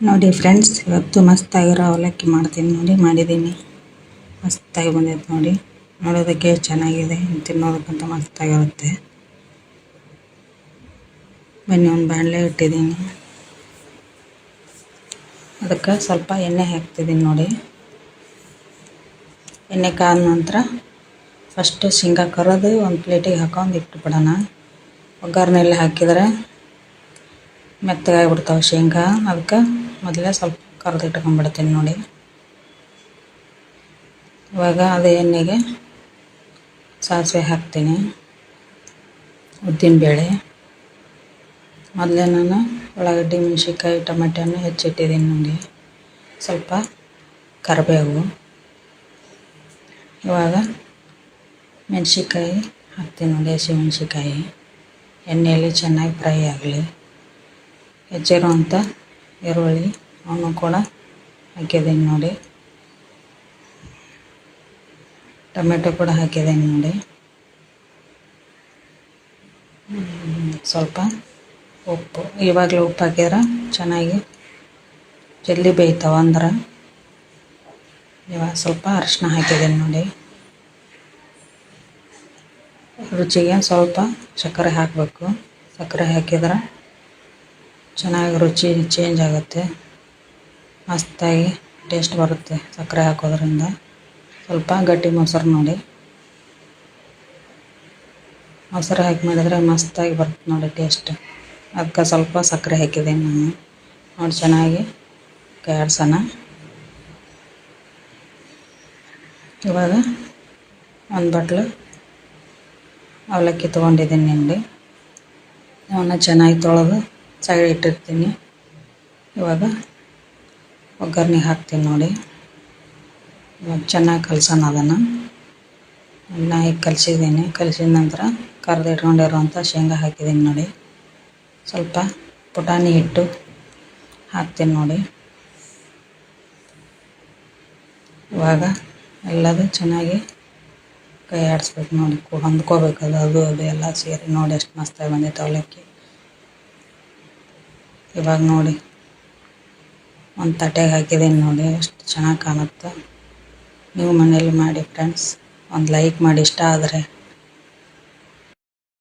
ನೋಡಿ ಫ್ರೆಂಡ್ಸ್, ಇವತ್ತು ಮಸ್ತಾಗಿರೋ ಅವಲಕ್ಕಿ ಮಾಡ್ತೀನಿ ನೋಡಿ. ಮಾಡಿದ್ದೀನಿ, ಮಸ್ತಾಗಿ ಬಂದೈತೆ ನೋಡಿ. ನೋಡೋದಕ್ಕೆ ಚೆನ್ನಾಗಿದೆ, ತಿನ್ನೋದಕ್ಕಂತ ಮಸ್ತಾಗಿರುತ್ತೆ. ಬನ್ನಿ, ಒಂದು ಬಾಣಲೆ ಇಟ್ಟಿದ್ದೀನಿ. ಅದಕ್ಕೆ ಸ್ವಲ್ಪ ಎಣ್ಣೆ ಹಾಕ್ತಿದ್ದೀನಿ ನೋಡಿ. ಎಣ್ಣೆ ಕಾದ ನಂತರ ಫಸ್ಟ್ ಶೇಂಗಾ ಕರೆದು ಒಂದು ಪ್ಲೇಟಿಗೆ ಹಾಕೊಂಡು ಇಟ್ಬಿಡೋಣ. ಒಗ್ಗರಣೆಲ್ಲ ಹಾಕಿದರೆ ಮೆತ್ತಗಾಗಿಬಿಡ್ತಾವೆ ಶೇಂಗಾ. ಅದಕ್ಕೆ ಮೊದಲೇ ಸ್ವಲ್ಪ ಕರೆದು ಇಟ್ಕೊಂಡ್ಬಿಡ್ತೀನಿ ನೋಡಿ. ಇವಾಗ ಅದೇ ಎಣ್ಣೆಗೆ ಸಾಸಿವೆ ಹಾಕ್ತೀನಿ, ಉದ್ದಿನಬೇಳೆ. ಮೊದಲೇ ನಾನು ಉಳ್ಳಾಗಡ್ಡಿ, ಮೆಣಸಿನ್ಕಾಯಿ, ಟೊಮೆಟೊನ ಹೆಚ್ಚಿಟ್ಟಿದ್ದೀನಿ ನೋಡಿ. ಸ್ವಲ್ಪ ಕರಿಬೇವು. ಇವಾಗ ಮೆಣಸಿನ್ಕಾಯಿ ಹಾಕ್ತೀನಿ ನೋಡಿ, ಹಸಿಮೆಣಸಿನ್ಕಾಯಿ. ಎಣ್ಣೆಯಲ್ಲಿ ಚೆನ್ನಾಗಿ ಫ್ರೈ ಆಗಲಿ. ಹೆಚ್ಚಿರುವಂಥ ಈರುಳ್ಳಿ ಅವನು ಕೂಡ ಹಾಕಿದ್ದೀನಿ ನೋಡಿ. ಟೊಮೆಟೊ ಕೂಡ ಹಾಕಿದ್ದೀನಿ ನೋಡಿ. ಸ್ವಲ್ಪ ಉಪ್ಪು, ಇವಾಗಲೇ ಉಪ್ಪು ಹಾಕಿದ್ರೆ ಚೆನ್ನಾಗಿ ಜಲ್ದಿ ಬೇಯ್ತಾವೆ ಅಂದ್ರೆ. ಇವಾಗ ಸ್ವಲ್ಪ ಅರಿಶಿನ ಹಾಕಿದ್ದೀನಿ ನೋಡಿ. ರುಚಿಗೆ ಸ್ವಲ್ಪ ಸಕ್ಕರೆ ಹಾಕಬೇಕು. ಸಕ್ಕರೆ ಹಾಕಿದ್ರೆ ಚೆನ್ನಾಗಿ ರುಚಿ ಚೇಂಜ್ ಆಗುತ್ತೆ, ಮಸ್ತಾಗಿ ಟೇಸ್ಟ್ ಬರುತ್ತೆ ಸಕ್ಕರೆ ಹಾಕೋದ್ರಿಂದ. ಸ್ವಲ್ಪ ಗಟ್ಟಿ ಮೊಸರು ನೋಡಿ, ಮೊಸರು ಹಾಕಿ ಮಾಡಿದರೆ ಮಸ್ತಾಗಿ ಬರುತ್ತೆ ನೋಡಿ ಟೇಸ್ಟ್. ಅದಕ್ಕೆ ಸ್ವಲ್ಪ ಸಕ್ಕರೆ ಹಾಕಿದ್ದೀನಿ ನಾನು ನೋಡಿ. ಚೆನ್ನಾಗಿ ಕಾಯ್ಸೋಣ. ಇವಾಗ ಒಂದು ಬಟ್ಲು ಅವಲಕ್ಕಿ ತೊಗೊಂಡಿದ್ದೀನಿ ನೋಡಿ. ಅವನ್ನ ಚೆನ್ನಾಗಿ ತೊಳೆದು ಸೈಡ್ ಇಟ್ಟಿರ್ತೀನಿ. ಇವಾಗ ಒಗ್ಗರಣೆ ಹಾಕ್ತೀನಿ ನೋಡಿ. ಇವಾಗ ಚೆನ್ನಾಗಿ ಕಲಸೋಣ. ಅದನ್ನು ಚೆನ್ನಾಗಿ ಕಲಸಿದ್ದೀನಿ. ಕಲಸಿದ ನಂತರ ಕರೆದು ಇಟ್ಕೊಂಡಿರುವಂಥ ಶೇಂಗಾ ಹಾಕಿದ್ದೀನಿ ನೋಡಿ. ಸ್ವಲ್ಪ ಪುಟಾಣಿ ಹಿಟ್ಟು ಹಾಕ್ತೀನಿ ನೋಡಿ. ಇವಾಗ ಎಲ್ಲದು ಚೆನ್ನಾಗಿ ಕೈ ಆಡಿಸ್ಬೇಕು ನೋಡಿ, ಹೊಂದ್ಕೋಬೇಕು. ಅದು ಎಲ್ಲ ಸೇರಿ ನೋಡಿ ಎಷ್ಟು ಮಸ್ತಾಗಿ ಬಂದೈತೆ ಅವಲಕ್ಕಿ. ಇವಾಗ ನೋಡಿ ಒಂದು ತಟ್ಟೆಗೆ ಹಾಕಿದ್ದೀನಿ ನೋಡಿ, ಎಷ್ಟು ಚೆನ್ನಾಗಿ ಕಾಣುತ್ತೆ. ನೀವು ಮನೇಲಿ ಮಾಡಿ ಫ್ರೆಂಡ್ಸ್. ಒಂದು ಲೈಕ್ ಮಾಡಿ, ಇಷ್ಟ ಆದರೆ